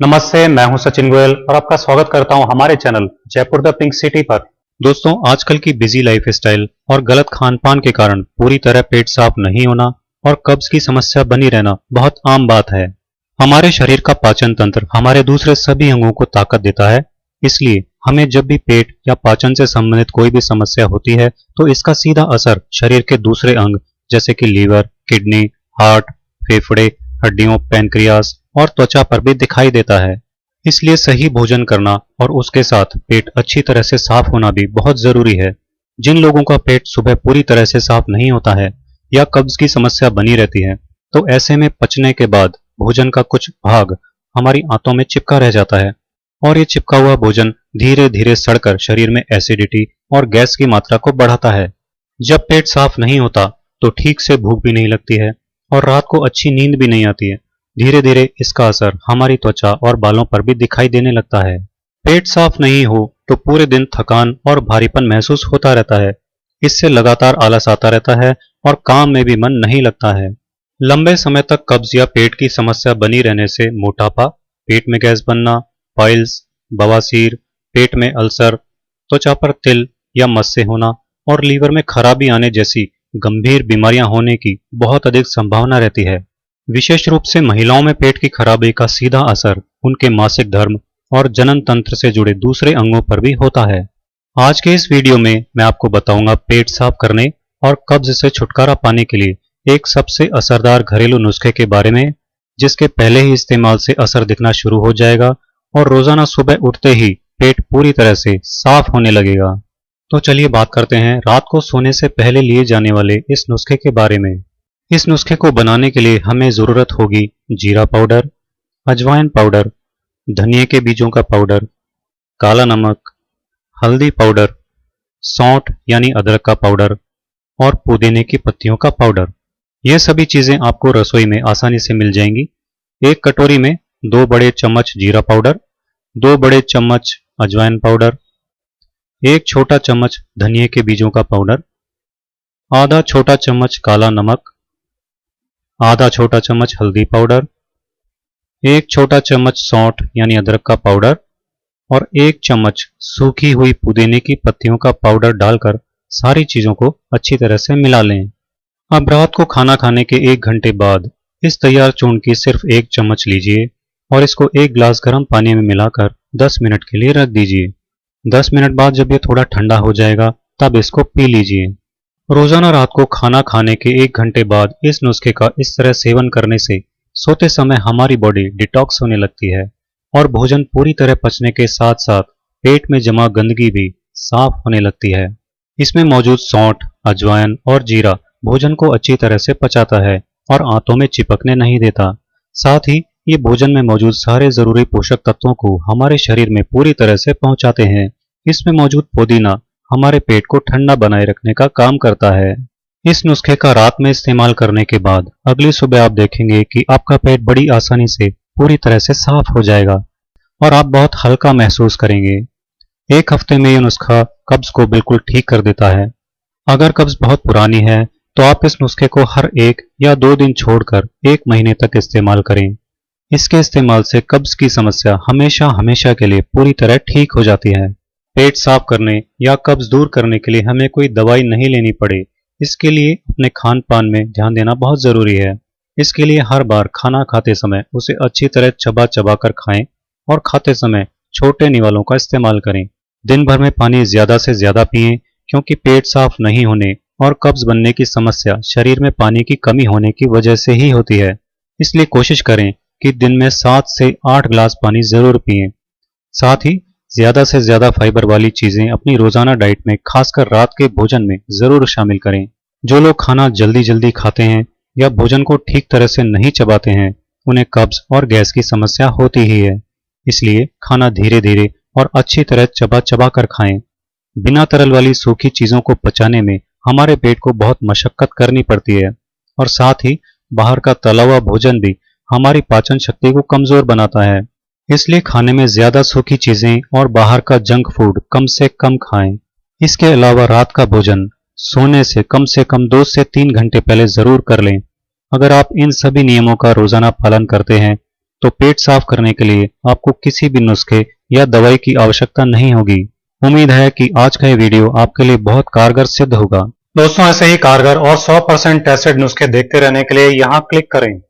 नमस्ते, मैं हूं सचिन गोयल और आपका स्वागत करता हूं हमारे channel Jaipur the pink city पर। दोस्तों, आजकल की बिजी लाइफस्टाइल और गलत खान पान के कारण पूरी तरह पेट साफ नहीं होना और कब्ज की समस्या बनी रहना बहुत आम बात है। हमारे शरीर का पाचन तंत्र हमारे दूसरे सभी अंगों को ताकत देता है, इसलिए हमें जब भी पेट या पाचन से संबंधित कोई भी समस्या होती है तो इसका सीधा असर शरीर के दूसरे अंग जैसे कि लीवर, किडनी, हार्ट, फेफड़े, हड्डियों, पैनक्रियास और त्वचा पर भी दिखाई देता है। इसलिए सही भोजन करना और उसके साथ पेट अच्छी तरह से साफ होना भी बहुत जरूरी है। जिन लोगों का पेट सुबह पूरी तरह से साफ नहीं होता है या कब्ज की समस्या बनी रहती है, तो ऐसे में पचने के बाद भोजन का कुछ भाग हमारी आंतों में चिपका रह जाता है और ये चिपका हुआ भोजन धीरे धीरे सड़कर शरीर में एसिडिटी और गैस की मात्रा को बढ़ाता है। जब पेट साफ नहीं होता तो ठीक से भूख भी नहीं लगती है और रात को अच्छी नींद भी नहीं आती है। धीरे धीरे इसका असर हमारी त्वचा और बालों पर भी दिखाई देने लगता है। पेट साफ नहीं हो तो पूरे दिन थकान और भारीपन महसूस होता रहता है। इससे लगातार आलस आता रहता है और काम में भी मन नहीं लगता है। लंबे समय तक कब्ज या पेट की समस्या बनी रहने से मोटापा, पेट में गैस बनना, पाइल्स, बवासीर, पेट में अल्सर, त्वचा पर तिल या मस्से होना और लीवर में खराबी आने जैसी गंभीर बीमारियां होने की बहुत अधिक संभावना रहती है। विशेष रूप से महिलाओं में पेट की खराबी का सीधा असर उनके मासिक धर्म और जनन तंत्र से जुड़े दूसरे अंगों पर भी होता है। आज के इस वीडियो में मैं आपको बताऊंगा पेट साफ करने और कब्ज से छुटकारा पाने के लिए एक सबसे असरदार घरेलू नुस्खे के बारे में, जिसके पहले ही इस्तेमाल से असर दिखना शुरू हो जाएगा और रोजाना सुबह उठते ही पेट पूरी तरह से साफ होने लगेगा। तो चलिए बात करते हैं रात को सोने से पहले लिए जाने वाले इस नुस्खे के बारे में। इस नुस्खे को बनाने के लिए हमें जरूरत होगी जीरा पाउडर, अजवाइन पाउडर, धनिए के बीजों का पाउडर, काला नमक, हल्दी पाउडर, सौंठ यानी अदरक का पाउडर और पुदीने की पत्तियों का पाउडर। ये सभी चीजें आपको रसोई में आसानी से मिल जाएंगी। एक कटोरी में 2 बड़े चम्मच जीरा पाउडर, 2 बड़े चम्मच अजवाइन पाउडर, 1 छोटा चम्मच धनिए के बीजों का पाउडर, आधा छोटा चम्मच काला नमक, आधा छोटा चम्मच हल्दी पाउडर, 1 छोटा चम्मच सौंठ यानी अदरक का पाउडर और 1 चम्मच सूखी हुई पुदीने की पत्तियों का पाउडर डालकर सारी चीजों को अच्छी तरह से मिला लें। अब रात को खाना खाने के 1 घंटे बाद इस तैयार चूर्ण की सिर्फ 1 चम्मच लीजिए और इसको 1 गिलास गर्म पानी में मिलाकर 10 मिनट के लिए रख दीजिए। 10 मिनट बाद जब ये थोड़ा ठंडा हो जाएगा तब इसको पी लीजिए। रोजाना रात को खाना खाने के 1 घंटे बाद इस नुस्खे का इस तरह सेवन करने से सोते समय हमारी बॉडी डिटॉक्स होने लगती है और भोजन पूरी तरह पचने के साथ साथ पेट में जमा गंदगी भी साफ होने लगती है। इसमें मौजूद सौंठ, अजवाइन और जीरा भोजन को अच्छी तरह से पचाता है और आंतों में चिपकने नहीं देता। साथ ही ये भोजन में मौजूद सारे जरूरी पोषक तत्वों को हमारे शरीर में पूरी तरह से पहुंचाते हैं। इसमें मौजूद पुदीना हमारे पेट को ठंडा बनाए रखने का काम करता है। इस नुस्खे का रात में इस्तेमाल करने के बाद अगली सुबह आप देखेंगे कि आपका पेट बड़ी आसानी से पूरी तरह से साफ हो जाएगा और आप बहुत हल्का महसूस करेंगे। 1 हफ्ते में यह नुस्खा कब्ज को बिल्कुल ठीक कर देता है। अगर कब्ज बहुत पुरानी है तो आप इस नुस्खे को हर 1 या 2 दिन छोड़कर 1 महीने तक इस्तेमाल करें। इसके इस्तेमाल से कब्ज की समस्या हमेशा हमेशा के लिए पूरी तरह ठीक हो जाती है। पेट साफ करने या कब्ज दूर करने के लिए हमें कोई दवाई नहीं लेनी पड़े, इसके लिए अपने खान पान में ध्यान देना बहुत जरूरी है। इसके लिए हर बार खाना खाते समय उसे अच्छी तरह चबा चबा कर खाएं और खाते समय छोटे निवालों का इस्तेमाल करें। दिन भर में पानी ज्यादा से ज्यादा पिएं, क्योंकि पेट साफ नहीं होने और कब्ज बनने की समस्या शरीर में पानी की कमी होने की वजह से ही होती है। इसलिए कोशिश करें कि दिन में 7 से 8 गिलास पानी जरूर पिएं। साथ ही ज्यादा से ज्यादा फाइबर वाली चीजें अपनी रोजाना डाइट में खासकर रात के भोजन में जरूर शामिल करें। जो लोग खाना जल्दी जल्दी खाते हैं या भोजन को ठीक तरह से नहीं चबाते हैं, उन्हें कब्ज और गैस की समस्या होती ही है। इसलिए खाना धीरे धीरे और अच्छी तरह चबा चबा कर खाएं। बिना तरल वाली सूखी चीजों को पचाने में हमारे पेट को बहुत मशक्कत करनी पड़ती है और साथ ही बाहर का तला हुआ भोजन भी हमारी पाचन शक्ति को कमजोर बनाता है। इसलिए खाने में ज्यादा सूखी चीजें और बाहर का जंक फूड कम से कम खाएं। इसके अलावा रात का भोजन सोने से कम 2 से 3 घंटे पहले जरूर कर लें। अगर आप इन सभी नियमों का रोजाना पालन करते हैं तो पेट साफ करने के लिए आपको किसी भी नुस्खे या दवाई की आवश्यकता नहीं होगी। उम्मीद है कि आज का ये वीडियो आपके लिए बहुत कारगर सिद्ध होगा। दोस्तों, ऐसे ही कारगर और 100% टेस्टेड नुस्खे देखते रहने के लिए यहाँ क्लिक करें।